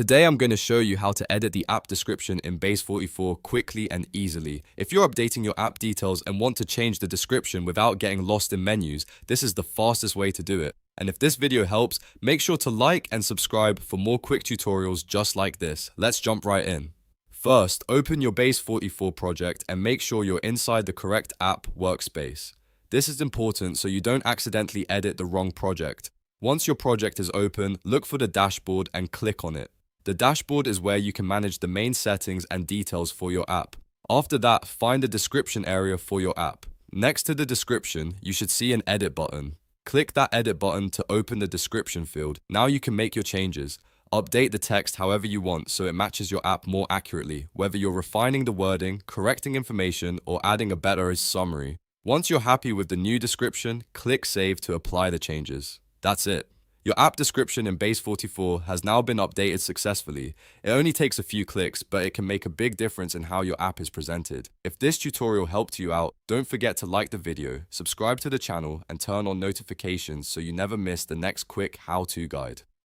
Today I'm going to show you how to edit the app description in Base44 quickly and easily. If you're updating your app details and want to change the description without getting lost in menus, this is the fastest way to do it. And if this video helps, make sure to like and subscribe for more quick tutorials just like this. Let's jump right in. First, open your Base44 project and make sure you're inside the correct app workspace. This is important so you don't accidentally edit the wrong project. Once your project is open, look for the dashboard and click on it. The dashboard is where you can manage the main settings and details for your app. After that, find the description area for your app. Next to the description, you should see an edit button. Click that edit button to open the description field. Now you can make your changes. Update the text however you want so it matches your app more accurately, whether you're refining the wording, correcting information, or adding a better summary. Once you're happy with the new description, click Save to apply the changes. That's it. Your app description in Base44 has now been updated successfully. It only takes a few clicks, but it can make a big difference in how your app is presented. If this tutorial helped you out, don't forget to like the video, subscribe to the channel, and turn on notifications so you never miss the next quick how-to guide.